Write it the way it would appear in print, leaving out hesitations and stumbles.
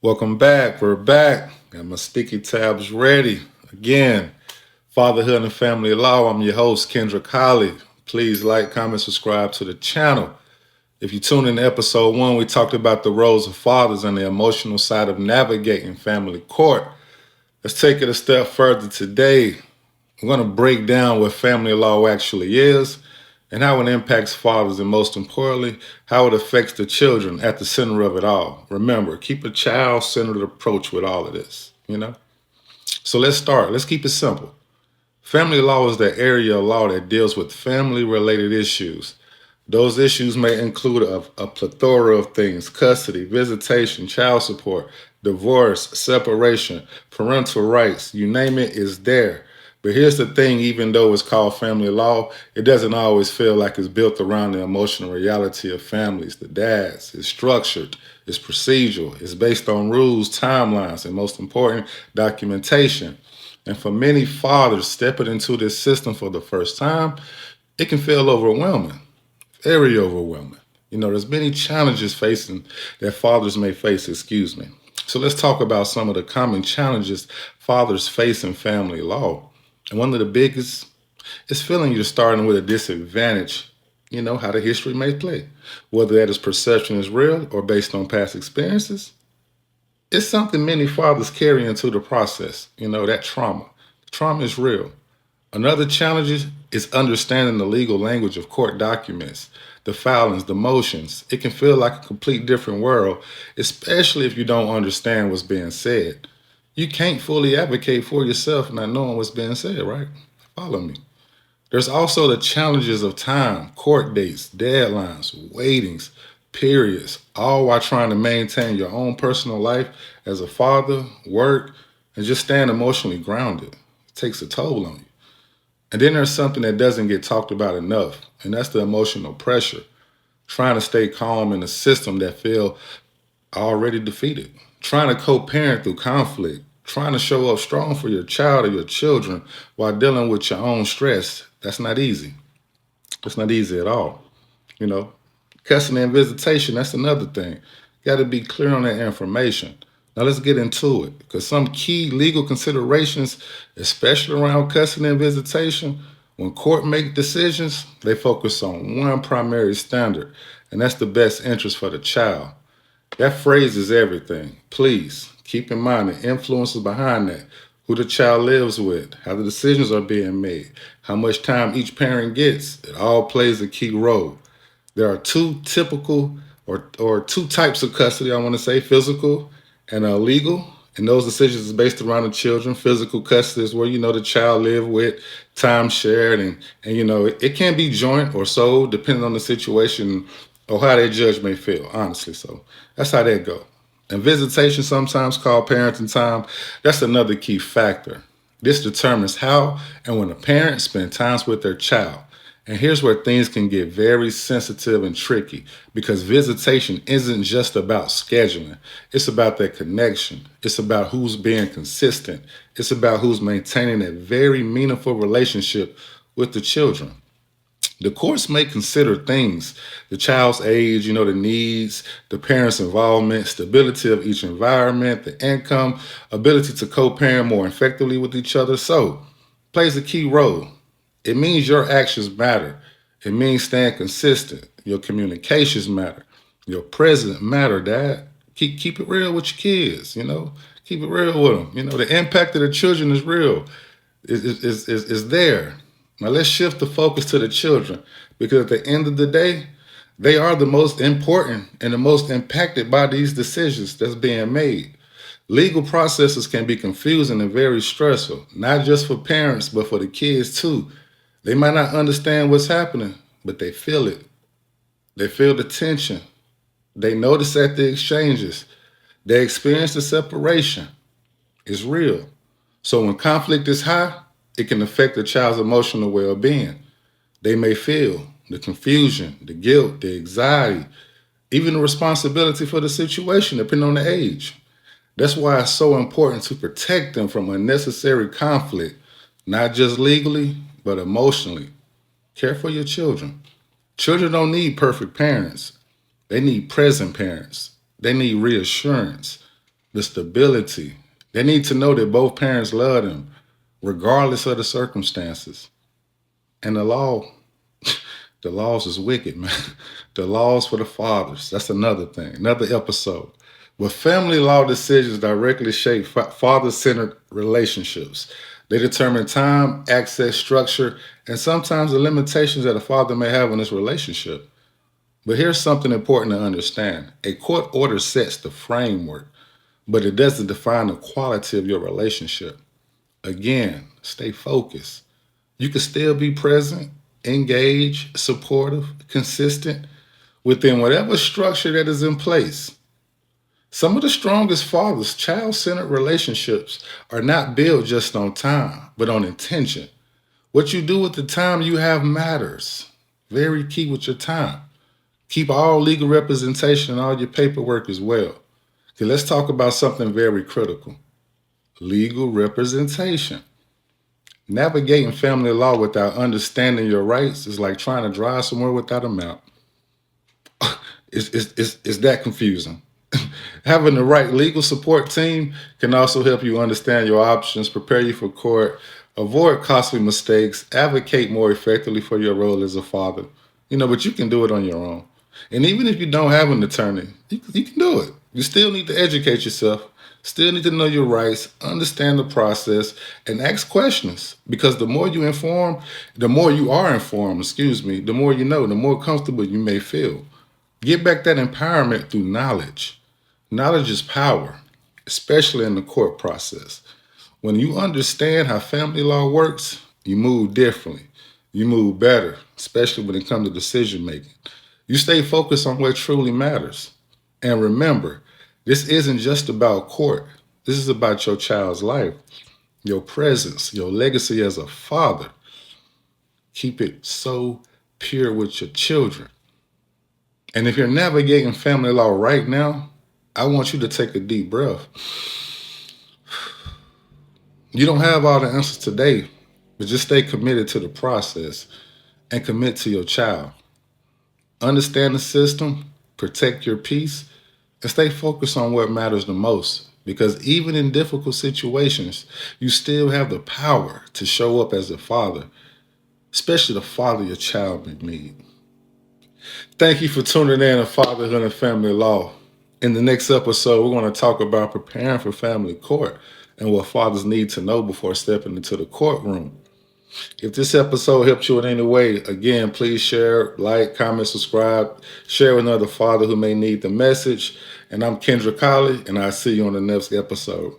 Welcome back. We're back. Got my sticky tabs ready. Again, Fatherhood and Family Law. I'm your host, Kendrick Holly. Please like, comment, subscribe to the channel. If you tune in to episode 1, we talked about the roles of fathers and the emotional side of navigating family court. Let's take it a step further today. I'm going to break down what family law actually is and how it impacts fathers, and most importantly, how it affects the children at the center of it all. Remember, keep a child-centered approach with all of this. So let's start. Let's keep it simple. Family law is the area of law that deals with family-related issues. Those issues may include a plethora of things: custody, visitation, child support, divorce, separation, parental rights, you name it, is there. But here's the thing: even though it's called family law, it doesn't always feel like it's built around the emotional reality of families. The dads, it's structured, it's procedural, it's based on rules, timelines, and most important, documentation. And for many fathers stepping into this system for the first time, it can feel overwhelming, very overwhelming. There's many challenges facing that fathers may face, excuse me. So let's talk about some of the common challenges fathers face in family law. And one of the biggest is feeling you're starting with a disadvantage. How the history may play, whether that is perception is real or based on past experiences. It's something many fathers carry into the process, that trauma. Trauma is real. Another challenge is understanding the legal language of court documents, the filings, the motions. It can feel like a complete different world, especially if you don't understand what's being said. You can't fully advocate for yourself not knowing what's being said, right? Follow me. There's also the challenges of time, court dates, deadlines, waitings, periods, all while trying to maintain your own personal life as a father, work, and just staying emotionally grounded. It takes a toll on you. And then there's something that doesn't get talked about enough, and that's the emotional pressure. Trying to stay calm in a system that feel already defeated. Trying to co-parent through conflict. Trying to show up strong for your child or your children while dealing with your own stress. That's not easy. It's not easy at all. You know, Custody and visitation, that's another thing. Got to be clear on that information. Now let's get into it, because some key legal considerations, especially around custody and visitation, when court make decisions, they focus on one primary standard, and that's the best interest for the child. That phrase is everything. Please keep in mind the influences behind that, who the child lives with, how the decisions are being made, how much time each parent gets. It all plays a key role. There are two typical or two types of custody, I want to say: physical and legal. And those decisions is based around the children. Physical custody is where the child live with, time shared, and it can be joint or sole depending on the situation or how that judge may feel, honestly. So that's how that go. And visitation, sometimes called parenting time, that's another key factor. This determines how and when a parent spend times with their child. And here's where things can get very sensitive and tricky, because visitation isn't just about scheduling. It's about that connection. It's about who's being consistent. It's about who's maintaining a very meaningful relationship with the children. The courts may consider things: the child's age, the needs, the parent's involvement, stability of each environment, the income, ability to co-parent more effectively with each other. So, plays a key role. It means your actions matter. It means staying consistent. Your communications matter. Your presence matter, Dad. Keep it real with your kids. Keep it real with them. The impact of the children is real. Is there. Now let's shift the focus to the children, because at the end of the day, they are the most important and the most impacted by these decisions that's being made. Legal processes can be confusing and very stressful, not just for parents, but for the kids too. They might not understand what's happening, but they feel it. They feel the tension. They notice at the exchanges. They experience the separation. It's real. So when conflict is high, it can affect the child's emotional well-being. They may feel the confusion, the guilt, the anxiety, even the responsibility for the situation, depending on the age. That's why it's so important to protect them from unnecessary conflict, not just legally, but emotionally. Care for your children. Children don't need perfect parents. They need present parents. They need reassurance. the stability. They need to know that both parents love them, regardless of the circumstances. And the laws is wicked, man. The laws for the fathers. That's another thing, another episode. But family law decisions directly shape father-centered relationships. They determine time, access, structure, and sometimes the limitations that a father may have in this relationship. But here's something important to understand. A court order sets the framework, but it doesn't define the quality of your relationship. Again, stay focused. You can still be present, engaged, supportive, consistent within whatever structure that is in place. Some of the strongest fathers, child centered relationships are not built just on time, but on intention. What you do with the time you have matters. Very key with your time. Keep all legal representation and all your paperwork as well. Okay, let's talk about something very critical: legal representation. Navigating family law without understanding your rights is like trying to drive somewhere without a map. It's that confusing. Having the right legal support team can also help you understand your options, prepare you for court, avoid costly mistakes, advocate more effectively for your role as a father. But you can do it on your own. And even if you don't have an attorney, you can do it. You still need to educate yourself, still need to know your rights, understand the process, and ask questions. Because the more you are informed, the more you know, the more comfortable you may feel. Get back that empowerment through knowledge. Knowledge is power, especially in the court process. When you understand how family law works, you move differently. You move better, especially when it comes to decision making. You stay focused on what truly matters. And remember, this isn't just about court. This is about your child's life, your presence, your legacy as a father. Keep it so pure with your children. And if you're navigating family law right now, I want you to take a deep breath. You don't have all the answers today, but just stay committed to the process and commit to your child. Understand the system, protect your peace, and stay focused on what matters the most. Because even in difficult situations, you still have the power to show up as a father, especially the father your child may need. Thank you for tuning in to Fatherhood and Family Law. In the next episode, we're going to talk about preparing for family court and what fathers need to know before stepping into the courtroom. If this episode helped you in any way, again, please share, like, comment, subscribe, share with another father who may need the message. And I'm Kendra Colley, and I'll see you on the next episode.